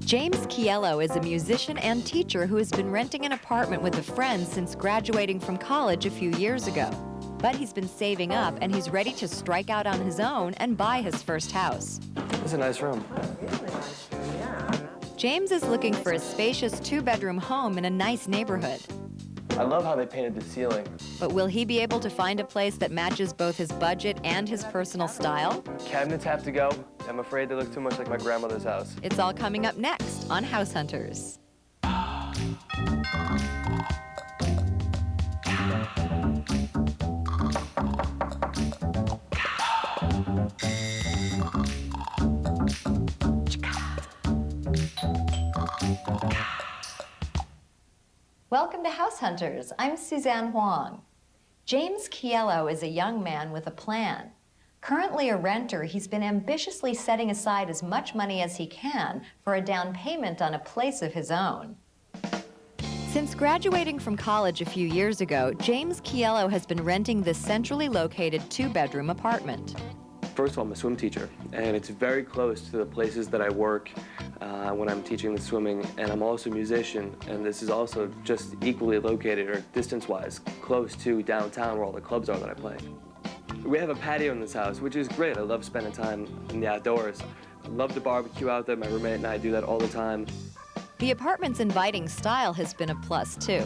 James Kiello is a musician and teacher who has been renting an apartment with a friend since graduating from college a few years ago. But he's been saving up and he's ready to strike out on his own and buy his first house. It's a nice room. Really nice room, yeah. James is looking for a spacious two-bedroom home in a nice neighborhood. I love how they painted the ceiling. But will he be able to find a place that matches both his budget and his personal style? Cabinets have to go. I'm afraid they look too much like my grandmother's house. It's all coming up next on House Hunters. Welcome to House Hunters. I'm Suzanne Huang. James Kiello is a young man with a plan. Currently a renter, he's been ambitiously setting aside as much money as he can for a down payment on a place of his own. Since graduating from college a few years ago, James Kiello has been renting this centrally located two-bedroom apartment. First of all, I'm a swim teacher, and it's very close to the places that I work when I'm teaching the swimming, and I'm also a musician, and this is also just equally located, or distance-wise, close to downtown where all the clubs are that I play. We have a patio in this house, which is great. I love spending time in the outdoors. I love to barbecue out there. My roommate and I do that all the time. The apartment's inviting style has been a plus, too.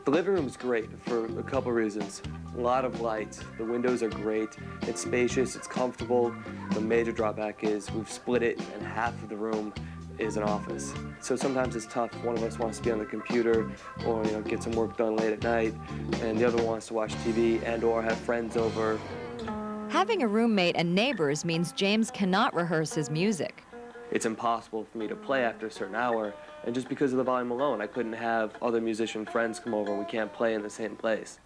The living room is great for a couple reasons. A lot of light, the windows are great, it's spacious, it's comfortable. The major drawback is we've split it and half of the room is an office. So sometimes it's tough. One of us wants to be on the computer or get some work done late at night, and the other wants to watch TV and or have friends over. Having a roommate and neighbors means James cannot rehearse his music. It's impossible for me to play after a certain hour, and just because of the volume alone, I couldn't have other musician friends come over. We can't play in the same place.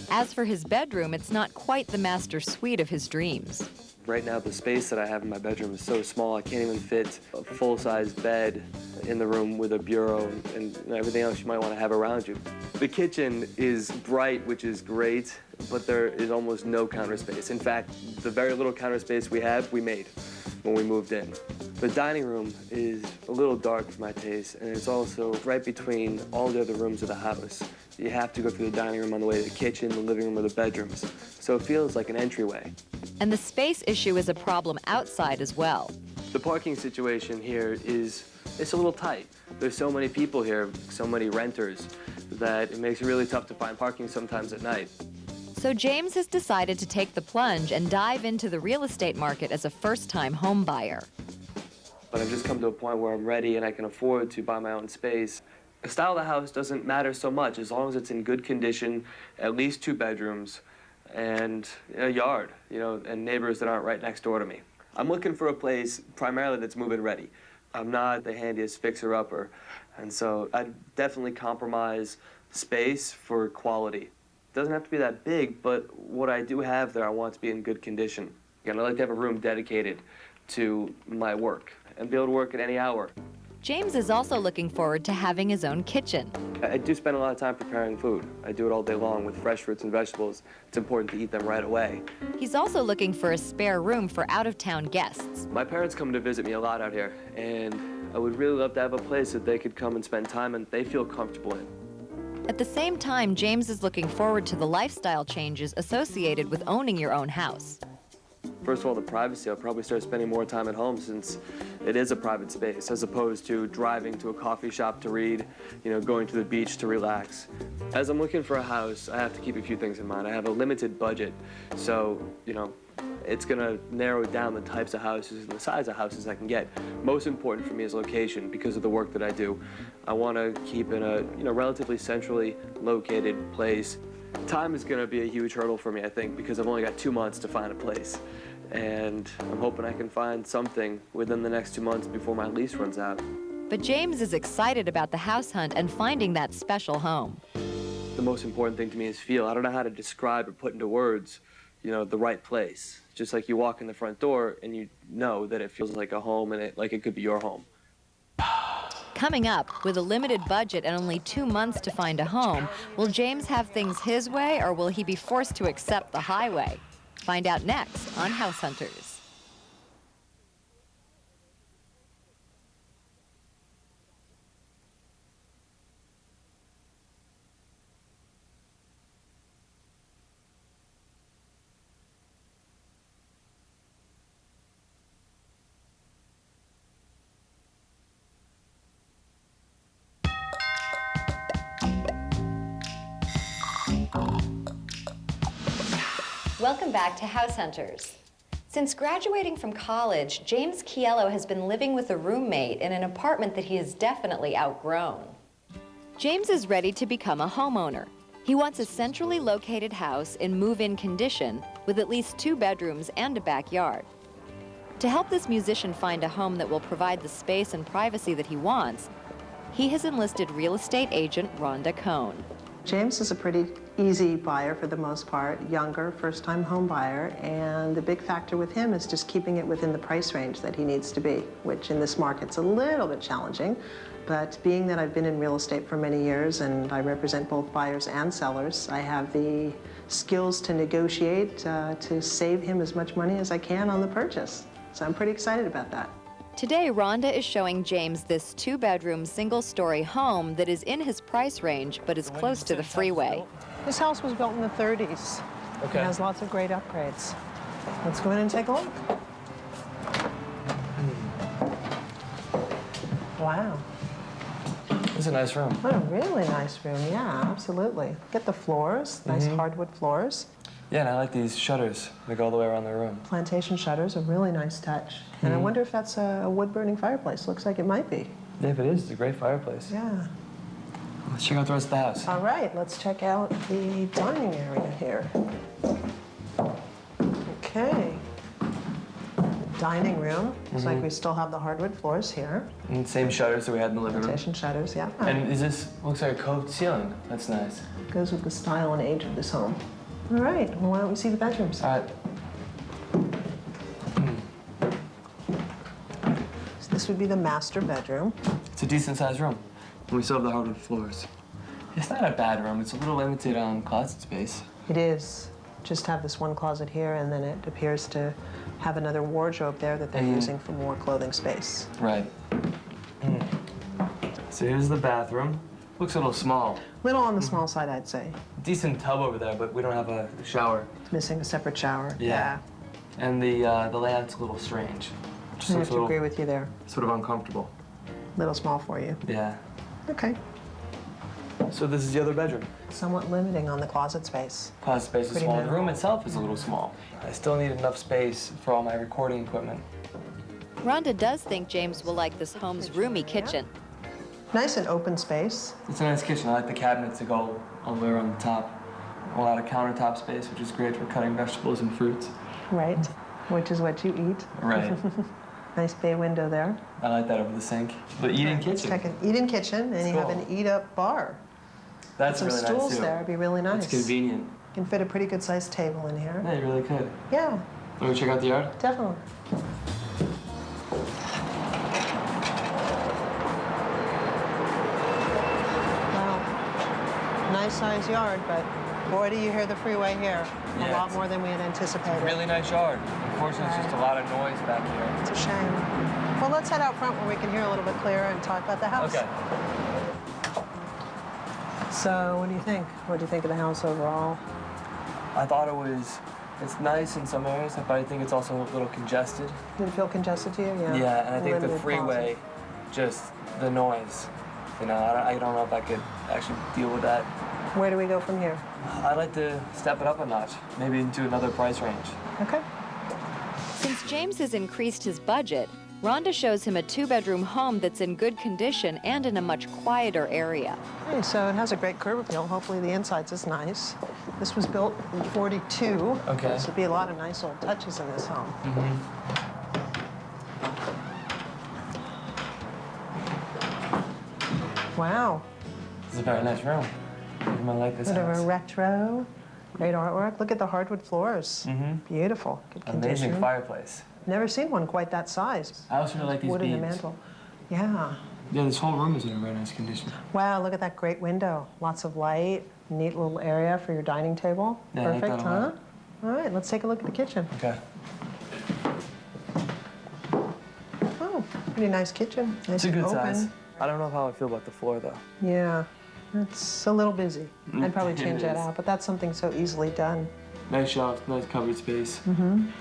As for his bedroom, it's not quite the master suite of his dreams. Right now, the space that I have in my bedroom is so small, I can't even fit a full-size bed in the room with a bureau and everything else you might want to have around you. The kitchen is bright, which is great, but there is almost no counter space. In fact, the very little counter space we have, we made when we moved in. The dining room is a little dark for my taste, and it's also right between all the other rooms of the house. You have to go through the dining room on the way to the kitchen, the living room, or the bedrooms. So it feels like an entryway. And the space issue is a problem outside as well. The parking situation here it's a little tight. There's so many people here, so many renters, that it makes it really tough to find parking sometimes at night. So James has decided to take the plunge and dive into the real estate market as a first-time home buyer. But I've just come to a point where I'm ready and I can afford to buy my own space. The style of the house doesn't matter so much as long as it's in good condition, at least 2 bedrooms, and a yard, and neighbors that aren't right next door to me. I'm looking for a place primarily that's move-in ready. I'm not the handiest fixer-upper, and so I'd definitely compromise space for quality. It doesn't have to be that big, but what I do have there, I want to be in good condition. And I like to have a room dedicated to my work and be able to work at any hour. James is also looking forward to having his own kitchen. I do spend a lot of time preparing food. I do it all day long with fresh fruits and vegetables. It's important to eat them right away. He's also looking for a spare room for out-of-town guests. My parents come to visit me a lot out here, and I would really love to have a place that they could come and spend time and they feel comfortable in. At the same time, James is looking forward to the lifestyle changes associated with owning your own house. First of all, the privacy. I'll probably start spending more time at home since it is a private space, as opposed to driving to a coffee shop to read, going to the beach to relax. As I'm looking for a house, I have to keep a few things in mind. I have a limited budget, so, it's gonna narrow down the types of houses and the size of houses I can get. Most important for me is location because of the work that I do. I wanna keep in a, relatively centrally located place. Time is gonna be a huge hurdle for me, I think, because I've only got 2 months to find a place. And I'm hoping I can find something within the next 2 months before my lease runs out. But James is excited about the house hunt and finding that special home. The most important thing to me is feel. I don't know how to describe or put into words, the right place. Just like you walk in the front door and you know that it feels like a home and like it could be your home. Coming up, with a limited budget and only 2 months to find a home, will James have things his way or will he be forced to accept the highway? Find out next on House Hunters. Welcome back to House Hunters. Since graduating from college, James Kiello has been living with a roommate in an apartment that he has definitely outgrown. James is ready to become a homeowner. He wants a centrally located house in move-in condition with at least 2 bedrooms and a backyard. To help this musician find a home that will provide the space and privacy that he wants, he has enlisted real estate agent Rhonda Kohn. James is a pretty easy buyer for the most part, younger, first-time home buyer, and the big factor with him is just keeping it within the price range that he needs to be, which in this market's a little bit challenging. But being that I've been in real estate for many years and I represent both buyers and sellers, I have the skills to negotiate to save him as much money as I can on the purchase. So I'm pretty excited about that. Today, Rhonda is showing James this 2-bedroom, single-story home that is in his price range, but is close to the freeway. This house was built in the 30s. Okay. It has lots of great upgrades. Let's go in and take a look. Wow. It's a nice room. What a really nice room, yeah, absolutely. Get the floors, nice hardwood floors. Yeah, and I like these shutters. They go all the way around the room. Plantation shutters, a really nice touch. And I wonder if that's a wood-burning fireplace. Looks like it might be. Yeah, if it is, it's a great fireplace. Yeah. Let's check out the rest of the house. All right, let's check out the dining area here. Okay. Dining room. Looks like we still have the hardwood floors here. And same shutters that we had in the living room. Plantation shutters, yeah. And is this, looks like a coved ceiling. That's nice. Goes with the style and age of this home. All right, well, why don't we see the bedrooms? All right. So this would be the master bedroom. It's a decent sized room. And we still have the hardwood floors. It's not a bad room. It's a little limited on closet space. It is. Just have this one closet here, and then it appears to have another wardrobe there that they're using for more clothing space. Right. So here's the bathroom. Looks a little small. Little on the small side, I'd say. Decent tub over there, but we don't have a shower. It's missing a separate shower. Yeah. And the layout's a little strange. Just I looks have a to agree little, with you there. sort of uncomfortable. Little small for you. Yeah. Okay. So this is the other bedroom. Somewhat limiting on the closet space. Closet space is Pretty small. The minimal. room itself is a little small. I still need enough space for all my recording equipment. Rhonda does think James will like this home's roomy kitchen. Nice and open space. It's a nice kitchen. I like the cabinets that go all the way around the top. A lot of countertop space, which is great for cutting vegetables and fruits. Right. Which is what you eat. Right. Nice bay window there. I like that over the sink. The eating Let's kitchen. check an eat-in kitchen, and you have Cool. an eat-up bar. That's Some really nice stools too. there. It'd be really nice. It's convenient. You can fit a pretty good-sized table in here. Yeah, you really could. Yeah, Want to check out the yard? definitely. Wow. Nice sized yard, but boy, do you hear the freeway here. A Yeah, lot it's more than we had anticipated. Really nice yard. Unfortunately, it's just a lot of noise back here. It's a shame. Well, let's head out front where we can hear a little bit clearer and talk about the house. Okay. So, what do you think? What do you think of the house overall? I thought it's nice in some areas, but I think it's also a little congested. Did it feel congested to you? Yeah. Yeah, and I think the Limited freeway, just the noise. You know, I don't know if I could actually deal with that. closet. Where do we go from here? I'd like to step it up a notch, maybe into another price range. Okay. Since James has increased his budget, Rhonda shows him a 2-bedroom home that's in good condition and in a much quieter area. Okay, so it has a great curb appeal. Hopefully the insides is nice. This was built in '42. Okay. So there'll be a lot of nice old touches in this home. Wow. This is a very nice room. I'm gonna like this Bit of house. a retro. Great artwork. Look at the hardwood floors. Beautiful. Good condition. Amazing fireplace. Never seen one quite that size. I also really like these Wood in the beams. mantle. Yeah. Yeah, this whole room is in a very nice condition. Wow, look at that great window. Lots of light. Neat little area for your dining table. Yeah, I like Perfect, that a huh? lot. All right, let's take a look at the kitchen. Okay. Oh, pretty nice kitchen. Nice It's a and good open. size. I don't know how I feel about the floor, though. Yeah, it's a little busy. I'd probably It change that is. out, but that's something so easily done. Nice shelves, nice covered space.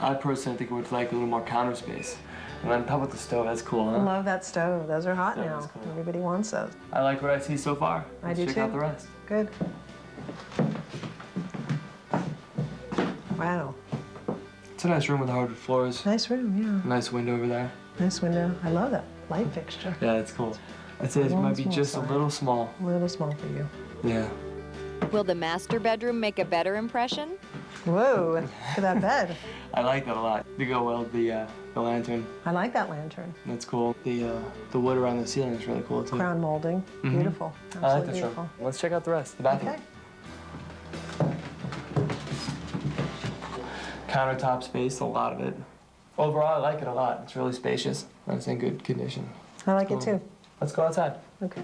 I personally think I would like a little more counter space. And on top of the stove, that's cool, huh? Love that stove. Those are hot Stove now. is cool. Everybody wants those. I like what I see so far. I Let's do check too. out the rest. Good. Wow. It's a nice room with hardwood floors. Nice room, yeah. Nice window over there. Nice window. I love that light fixture. Yeah, it's cool. I'd say it might be just a little small. A little small for you. Yeah. Will the master bedroom make a better impression? Whoa, look at that bed. I like that a lot. To go well with the lantern. I like that lantern. That's cool. The wood around the ceiling is really cool too. Crown molding. Beautiful. Absolutely I like this beautiful. room. Let's check out the rest. The bathroom. Okay. Countertop space, a lot of it. Overall, I like it a lot. It's really spacious. And it's in good condition. I like it too. Let's go outside. Okay.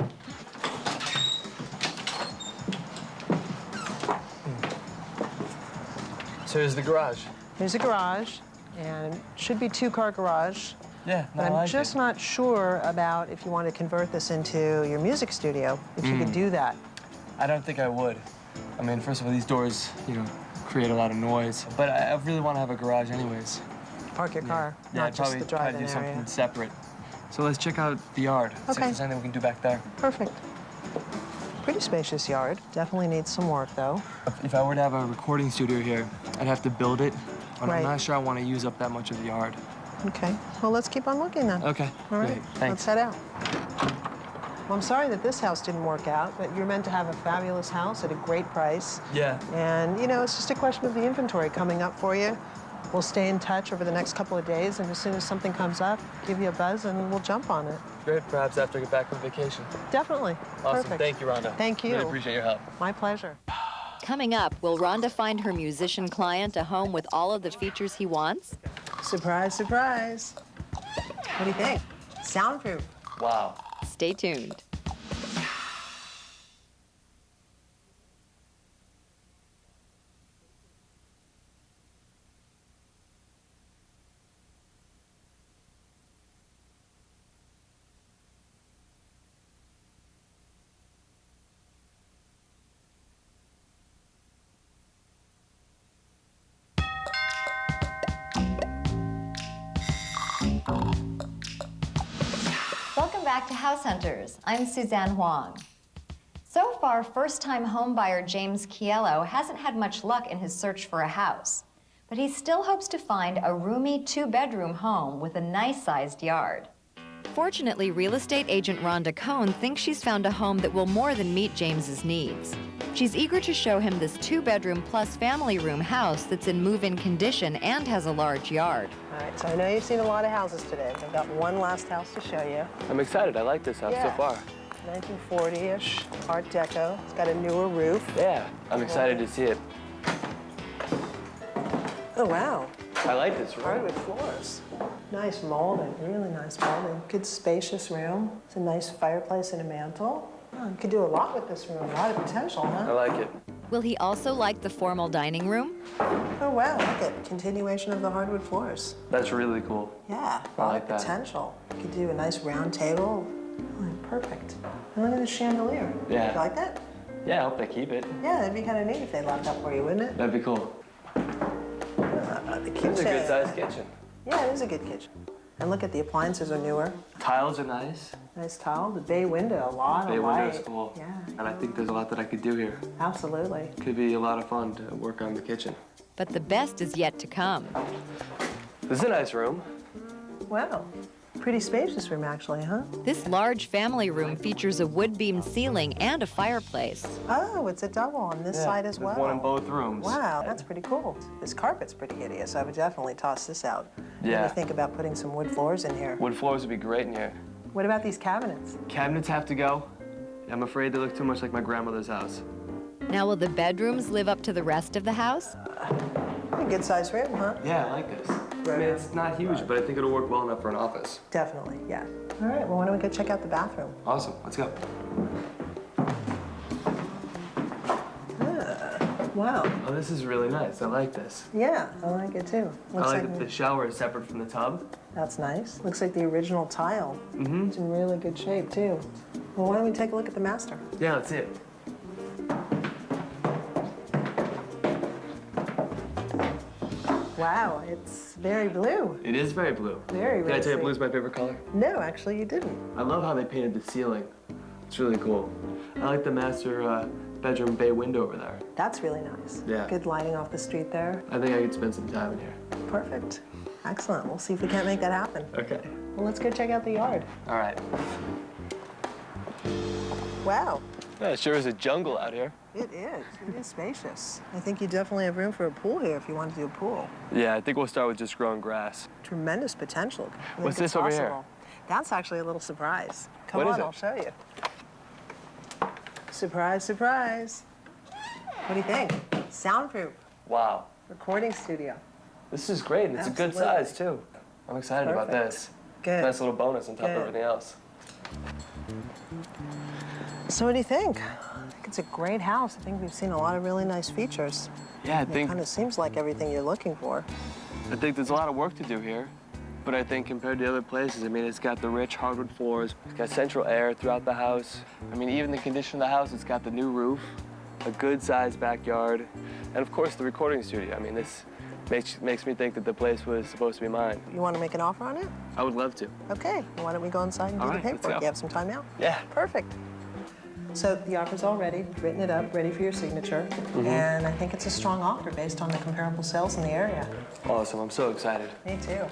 So here's the garage. Here's a garage, and should be two-car garage. Yeah, But I'm just not sure about if you want to convert this into your music studio, if you could do that. I don't think I would. I mean, first of all, these doors, create a lot of noise. But I really want to have a garage anyways. Park your car, Yeah, not I'd just the probably drive-in do something area. separate. So let's check out the yard. See if Okay. there's anything we can do back there. Perfect. Pretty spacious yard. Definitely needs some work, though. If I were to have a recording studio here, I'd have to build it. But Right. I'm not sure I want to use up that much of the yard. Okay. Well, let's keep on looking then. Okay, All right. great. Let's Thanks. head out. Well, I'm sorry that this house didn't work out, but you're meant to have a fabulous house at a great price. Yeah. And, it's just a question of the inventory coming up for you. We'll stay in touch over the next couple of days, and as soon as something comes up, give you a buzz and we'll jump on it. Great. Perhaps after I get back from vacation. Definitely. Awesome. Perfect. Thank you, Rhonda. Thank you. Really appreciate your help. My pleasure. Coming up, will Rhonda find her musician client a home with all of the features he wants? Surprise, surprise. What do you think? Soundproof. Wow. Stay tuned. Welcome back to House Hunters. I'm Suzanne Huang. So far, first-time homebuyer James Kiello hasn't had much luck in his search for a house, but he still hopes to find a roomy two-bedroom home with a nice-sized yard. Fortunately, real estate agent Rhonda Kohn thinks she's found a home that will more than meet James's needs. She's eager to show him this two-bedroom plus family room house that's in move-in condition and has a large yard. All right, so I know you've seen a lot of houses today. I've got one last house to show you. I'm excited. I like this house so far. 1940-ish, Art Deco. It's got a newer roof. Yeah, I'm excited to see it. Oh, wow. I like this room. Hardwood floors. Nice molding, really nice molding. Good spacious room. It's a nice fireplace and a mantle. Oh, you could do a lot with this room, a lot of potential, I huh? like it. Will he also like the formal dining room? Oh, wow, look at continuation of the hardwood floors. That's really cool. Yeah, a I lot like of that. potential. You could do a nice round table. Oh, perfect. And look at the chandelier. Yeah. You like that? Yeah, I hope they keep it. Yeah, it'd be kind of neat if they locked up for you, wouldn't it? That'd be cool. The It's kitchen. a good sized kitchen. Yeah, it is a good kitchen. And look at the appliances are newer. Tiles are nice. Nice tile, the bay window, a lot Bay of light. window's cool. Yeah, And I think there's a lot that I could do here. absolutely. Could be a lot of fun to work on the kitchen. But the best is yet to come. This is a nice room. Wow, pretty spacious room actually, huh? This large family room features a wood-beamed ceiling and a fireplace. Oh, it's a double on this side as well. There's one in both rooms. Wow, that's pretty cool. This carpet's pretty hideous. I would definitely toss this out. What do Yeah. you think about putting some wood floors in here? Wood floors would be great in here. What about these cabinets? Cabinets have to go. I'm afraid they look too much like my grandmother's house. Now, will the bedrooms live up to the rest of the house? A good sized room, huh? Yeah, I like this. I mean, it's not huge, but I think it'll work well enough for an office. Definitely, yeah. All right, well, why don't we go check out the bathroom? Awesome. Let's go. Wow. Oh, this is really nice. I like this. Yeah, I like it too. I Looks like that the shower is separate from the tub. That's nice. Looks like the original tile. Mm-hmm. It's in really good shape too. Well, why don't we take a look at the master? Yeah, let's see it. Wow, it's very blue. It is very blue. Very Did I tell you rosy. blue's my favorite color? No, actually you didn't. I love how they painted the ceiling. It's really cool. I like the master bedroom bay window over there. That's really nice. Yeah. Good lighting off the street there. I think I could spend some time in here. Perfect. Excellent. We'll see if we can't make that happen. Okay. Well, let's go check out the yard. All right. Wow. Yeah, it sure is a jungle out here. It is. It is spacious. I think you definitely have room for a pool here if you want to do a pool. Yeah, I think we'll start with just growing grass. Tremendous potential. I think What's it's this over here? possible. That's actually a little surprise. Come What on, is it? I'll show you. Surprise, surprise. What do you think? Soundproof Wow. recording studio. This is great, and it's a good Absolutely. size, too. I'm excited about Perfect. this. Good. Nice little bonus on top Good. of everything else. So what do you think? I think it's a great house. I think we've seen a lot of really nice features. Yeah, It kind of seems like everything you're looking for. I think there's a lot of work to do here. But I think compared to other places, I mean, it's got the rich hardwood floors, it's got central air throughout the house. I mean, even the condition of the house, it's got the new roof, a good-sized backyard, and of course, the recording studio. I mean, this makes me think that the place was supposed to be mine. You want to make an offer on it? I would love to. Okay. Well, why don't we go inside and do All the right, let's paperwork? go. You have some time now? Yeah. Perfect. So the offer's all ready, written it up, ready for your signature. And I think it's a strong offer based on the comparable sales in the area. Awesome, I'm so excited. Me too.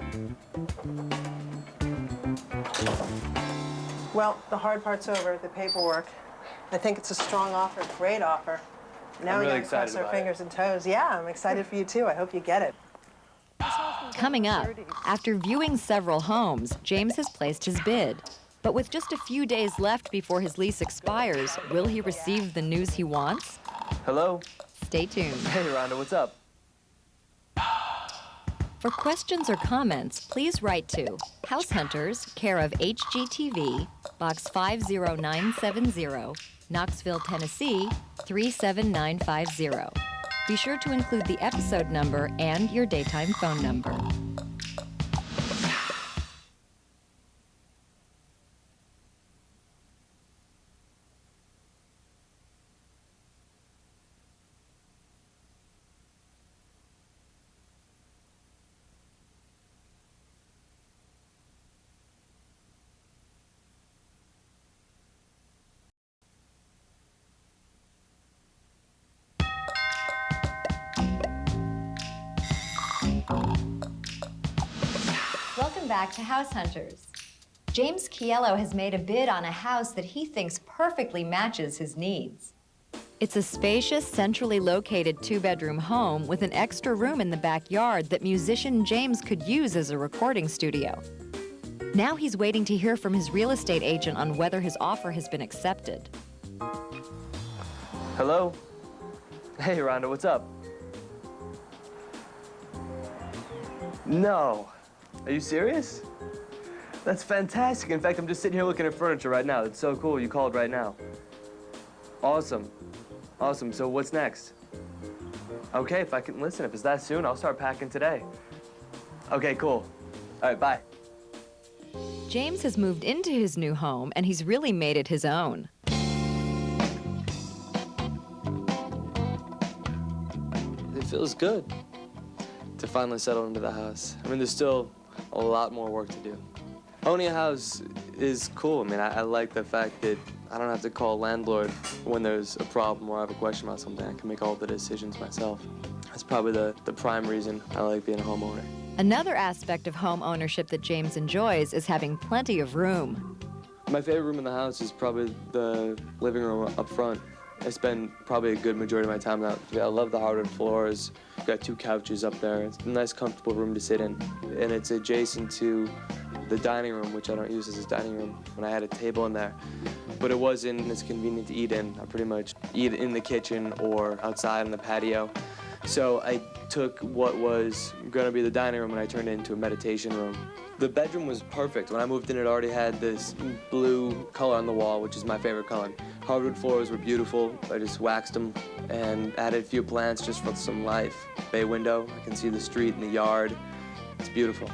Well, the hard part's over, the paperwork. I think it's a strong offer, great offer. Now I'm we really gotta cross excited our about it. fingers and toes. Yeah, I'm excited for you too. I hope you get it. Coming up, after viewing several homes, James has placed his bid. But with just a few days left before his lease expires, will he receive the news he wants? Hello? Stay tuned. Hey, Rhonda, what's up? For questions or comments, please write to House Hunters, care of HGTV, Box 50970, Knoxville, Tennessee 37950. Be sure to include the episode number and your daytime phone number. Welcome back to House Hunters. James Kiello has made a bid on a house that he thinks perfectly matches his needs. It's a spacious, centrally located two-bedroom home with an extra room in the backyard that musician James could use as a recording studio. Now he's waiting to hear from his real estate agent on whether his offer has been accepted. Hello? Hey, Rhonda, what's up? No. Are you serious? That's fantastic. In fact, I'm just sitting here looking at furniture right now. It's so cool. You called right now. Awesome. Awesome. So what's next? Okay, if it's that soon, I'll start packing today. Okay, cool. All right, bye. James has moved into his new home, and he's really made it his own. It feels good to finally settle into the house. I mean, there's still a lot more work to do. Owning a house is cool. I mean, I like the fact that I don't have to call a landlord when there's a problem or I have a question about something. I can make all the decisions myself. That's probably the prime reason I like being a homeowner. Another aspect of home ownership that James enjoys is having plenty of room. My favorite room in the house is probably the living room up front. I spend probably a good majority of my time out. I love the hardwood floors. We've got 2 couches up there. It's a nice, comfortable room to sit in. And it's adjacent to the dining room, which I don't use as a dining room. When I had a table in there, but it wasn't as convenient to eat in. I pretty much eat in the kitchen or outside on the patio. So I took what was gonna be the dining room and I turned it into a meditation room. The bedroom was perfect. When I moved in, it already had this blue color on the wall, which is my favorite color. Hardwood floors were beautiful. I just waxed them and added a few plants just for some life. Bay window, I can see the street and the yard. It's beautiful.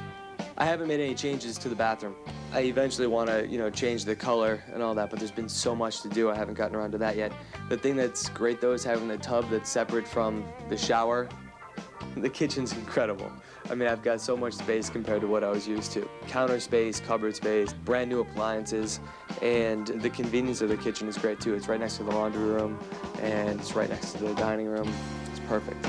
I haven't made any changes to the bathroom. I eventually want to, change the color and all that, but there's been so much to do. I haven't gotten around to that yet. The thing that's great, though, is having the tub that's separate from the shower. The kitchen's incredible. I mean, I've got so much space compared to what I was used to. Counter space, cupboard space, brand new appliances, and the convenience of the kitchen is great too. It's right next to the laundry room, and it's right next to the dining room. It's perfect.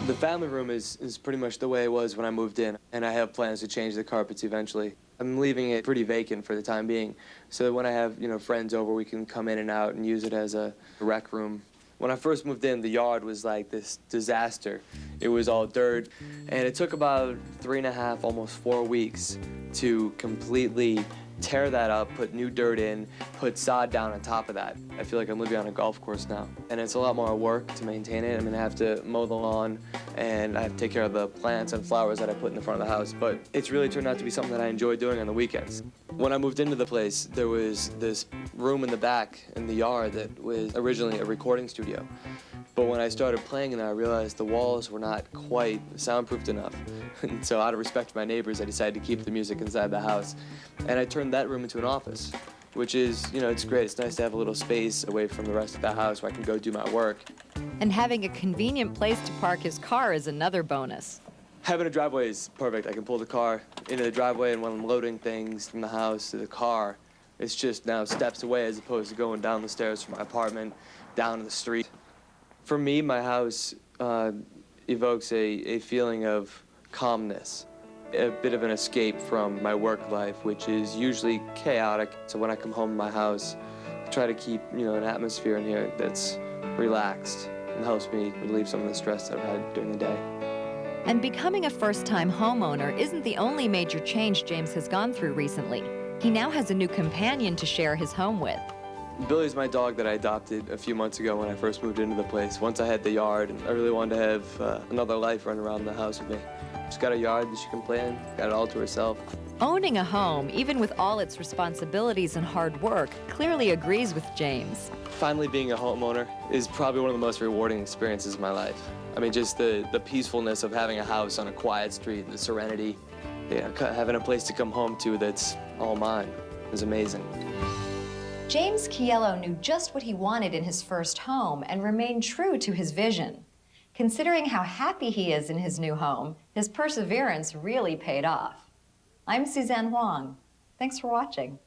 The family room is pretty much the way it was when I moved in, and I have plans to change the carpets eventually. I'm leaving it pretty vacant for the time being, so that when I have, friends over, we can come in and out and use it as a rec room. When I first moved in, the yard was like this disaster. It was all dirt, and it took about 3.5, almost 4 weeks to completely tear that up, put new dirt in, put sod down on top of that. I feel like I'm living on a golf course now. And it's a lot more work to maintain it. I mean, I have to mow the lawn, and I have to take care of the plants and flowers that I put in the front of the house. But it's really turned out to be something that I enjoy doing on the weekends. When I moved into the place, there was this room in the back in the yard that was originally a recording studio. But when I started playing in there, I realized the walls were not quite soundproofed enough. And so out of respect for my neighbors, I decided to keep the music inside the house. And I turned that room into an office, which is, it's great. It's nice to have a little space away from the rest of the house where I can go do my work. And having a convenient place to park his car is another bonus. Having a driveway is perfect. I can pull the car into the driveway, and when I'm loading things from the house to the car, it's just now steps away as opposed to going down the stairs from my apartment down to the street. For me, my house evokes a feeling of calmness, a bit of an escape from my work life, which is usually chaotic. So when I come home to my house, I try to keep, an atmosphere in here that's relaxed and helps me relieve some of the stress that I've had during the day. And becoming a first-time homeowner isn't the only major change James has gone through recently. He now has a new companion to share his home with. Billy's my dog that I adopted a few months ago when I first moved into the place. Once I had the yard, and I really wanted to have another life running around the house with me. She's got a yard that she can play in, got it all to herself. Owning a home, even with all its responsibilities and hard work, clearly agrees with James. Finally being a homeowner is probably one of the most rewarding experiences of my life. I mean, just the peacefulness of having a house on a quiet street, the serenity, having a place to come home to that's all mine is amazing. James Kiello knew just what he wanted in his first home and remained true to his vision. Considering how happy he is in his new home, his perseverance really paid off. I'm Suzanne Huang. Thanks for watching.